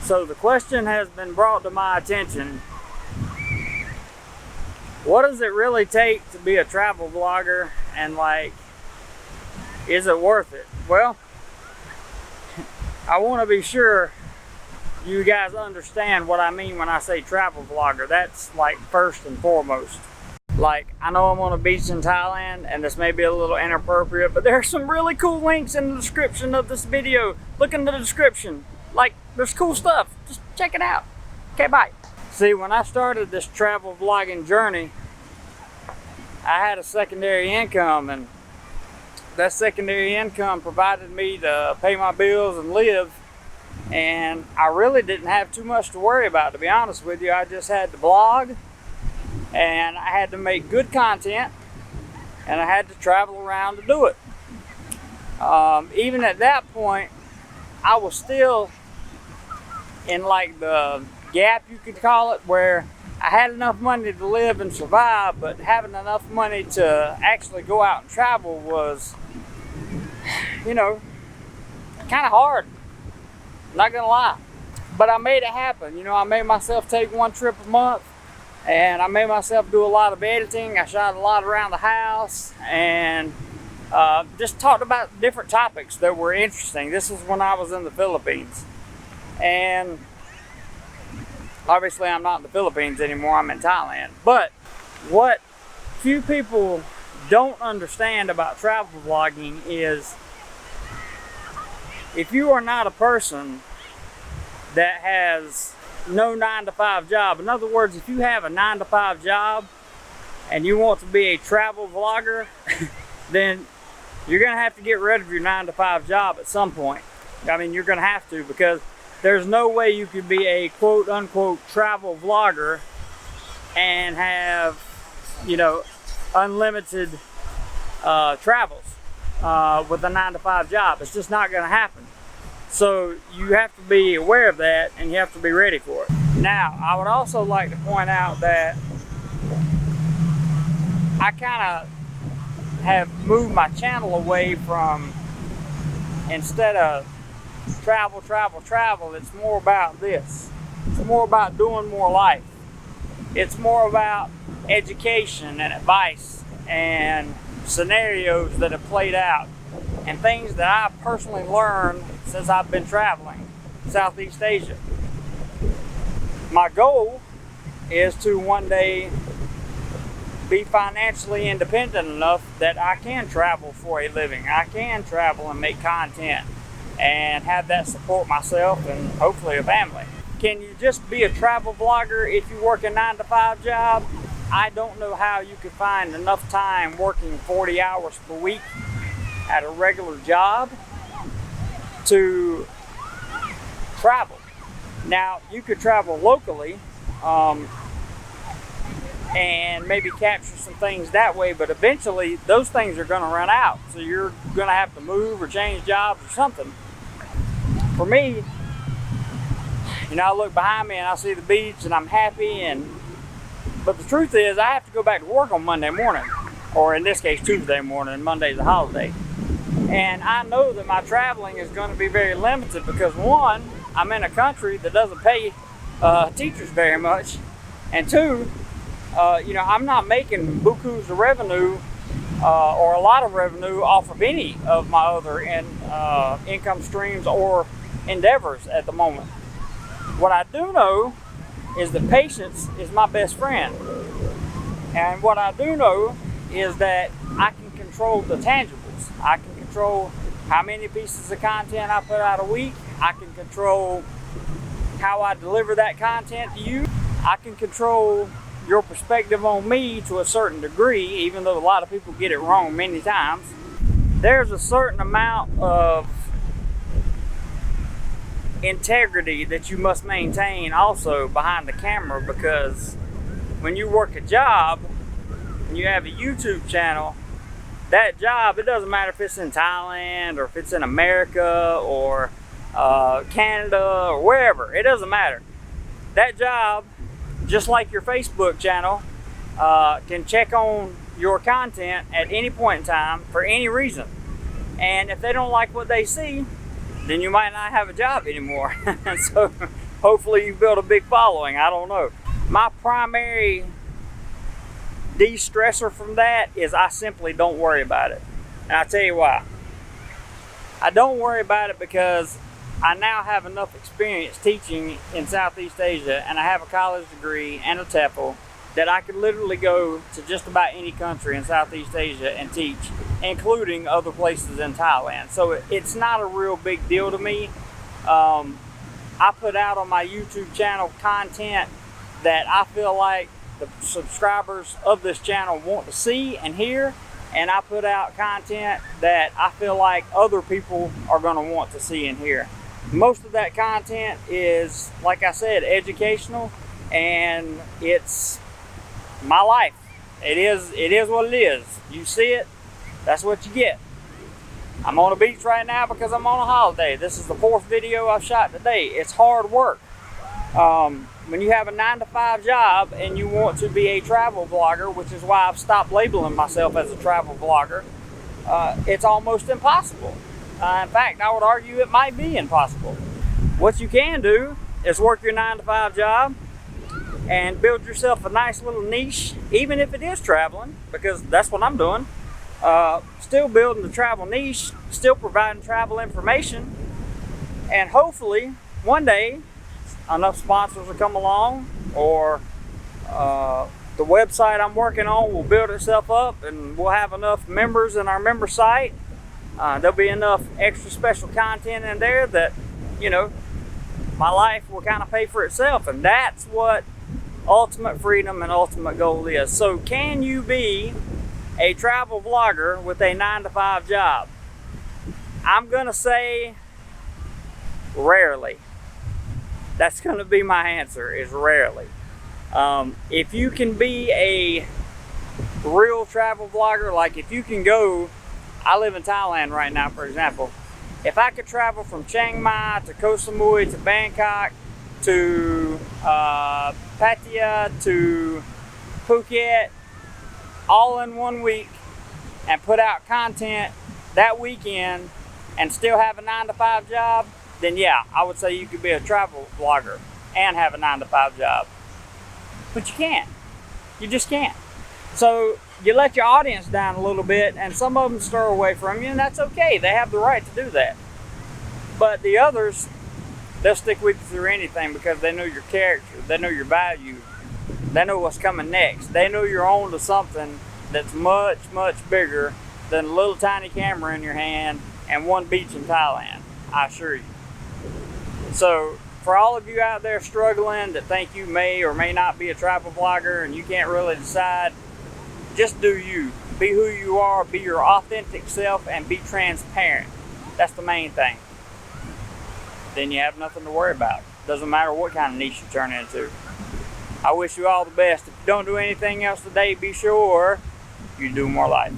So the question has been brought to my attention: what does it really take to be a travel vlogger, and like, is it worth it? Well, I want to be sure you guys understand what I mean when I say travel vlogger. That's like first and foremost. Like, I know I'm on a beach in Thailand and this may be a little inappropriate, but there are some really cool links in the description of this video. Look in the description. Like, there's cool stuff. Just check it out. Okay, bye. See, when I started this travel vlogging journey, I had a secondary income, and that secondary income provided me to pay my bills and live. And I really didn't have too much to worry about, to be honest with you. I just had to blog, and I had to make good content, and I had to travel around to do it. Even at that point, I was still in like the gap, you could call it, where I had enough money to live and survive, but having enough money to actually go out and travel was, you know, kind of hard. Not gonna lie. But I made it happen. You know, I made myself take one trip a month, and I made myself do a lot of editing. I shot a lot around the house, and just talked about different topics that were interesting. This is when I was in the Philippines. And obviously I'm not in the Philippines anymore, I'm in Thailand. But what few people don't understand about travel vlogging is, if you are not a person that has no 9-to-5 job, in other words, if you have a 9-to-5 job and you want to be a travel vlogger, then you're gonna have to get rid of your 9-to-5 job at some point. I mean, you're gonna have to, because there's no way you could be a quote-unquote travel vlogger and have, you know, unlimited travels with a 9-to-5 job. It's just not gonna happen. So you have to be aware of that, and you have to be ready for it. Now, I would also like to point out that I kind of have moved my channel away from, instead of travel, it's more about this. It's more about doing more life. It's more about education and advice and scenarios that have played out, and things that I personally learned since I've been traveling Southeast Asia. My goal is to one day be financially independent enough that I can travel for a living. I can travel and make content and have that support myself and hopefully a family. Can you just be a travel vlogger if you work a 9-to-5 job? I don't know how you could find enough time working 40 hours per week at a regular job to travel. Now, you could travel locally and maybe capture some things that way, but eventually those things are going to run out. So you're going to have to move or change jobs or something. For me, you know, I look behind me and I see the beach and I'm happy, but the truth is I have to go back to work on Monday morning, or in this case Tuesday morning, and Monday's a holiday. And I know that my traveling is going to be very limited because, one, I'm in a country that doesn't pay teachers very much, and two, you know, I'm not making bukus of revenue or a lot of revenue off of any of my other income streams or endeavors at the moment. What I do know is that patience is my best friend. And what I do know is that I can control the tangibles. I can control how many pieces of content I put out a week. I can control how I deliver that content to you. I can control your perspective on me to a certain degree, even though a lot of people get it wrong many times. There's a certain amount of integrity that you must maintain also behind the camera, because when you work a job and you have a YouTube channel, that job, it doesn't matter if it's in Thailand or if it's in America or Canada or wherever, it doesn't matter. That job, just like your Facebook channel, can check on your content at any point in time for any reason. And if they don't like what they see, then you might not have a job anymore. So hopefully you build a big following. I don't know. My primary de-stressor from that is I simply don't worry about it. And I'll tell you why. I don't worry about it because I now have enough experience teaching in Southeast Asia, and I have a college degree and a TEFL, that I could literally go to just about any country in Southeast Asia and teach, including other places in Thailand. So it's not a real big deal to me. I put out on my YouTube channel content that I feel like the subscribers of this channel want to see and hear, and I put out content that I feel like other people are going to want to see and hear. Most of that content is, like I said, educational, and it's my life. It is what it is. You see it, that's what you get. I'm on the beach right now because I'm on a holiday. This is the 4th video I've shot today. It's hard work. When you have a 9-to-5 job and you want to be a travel vlogger, which is why I've stopped labeling myself as a travel vlogger, it's almost impossible. In fact, I would argue it might be impossible. What you can do is work your 9-to-5 job and build yourself a nice little niche, even if it is traveling, because that's what I'm doing. Still building the travel niche, still providing travel information, and hopefully one day enough sponsors will come along, or the website I'm working on will build itself up and we'll have enough members in our member site. There'll be enough extra special content in there that, you know, my life will kind of pay for itself, and that's what ultimate freedom and ultimate goal is. So can you be a travel vlogger with a 9-to-5 job? I'm gonna say rarely. That's gonna be my answer, is rarely. If you can be a real travel vlogger, like if you can go, I live in Thailand right now, for example. If I could travel from Chiang Mai to Koh Samui to Bangkok to Pattaya to Phuket all in 1 week and put out content that weekend and still have a 9-to-5 job, then yeah, I would say you could be a travel vlogger and have a 9-to-5 job. But you can't. You just can't. So you let your audience down a little bit, and some of them stir away from you, and that's okay. They have the right to do that. But the others, they'll stick with you through anything because they know your character, they know your value, they know what's coming next. They know you're on to something that's much, much bigger than a little tiny camera in your hand and one beach in Thailand, I assure you. So for all of you out there struggling that think you may or may not be a travel vlogger and you can't really decide, just do you. Be who you are, be your authentic self, and be transparent. That's the main thing. Then you have nothing to worry about. Doesn't matter what kind of niche you turn into. I wish you all the best. If you don't do anything else today, be sure you do more life.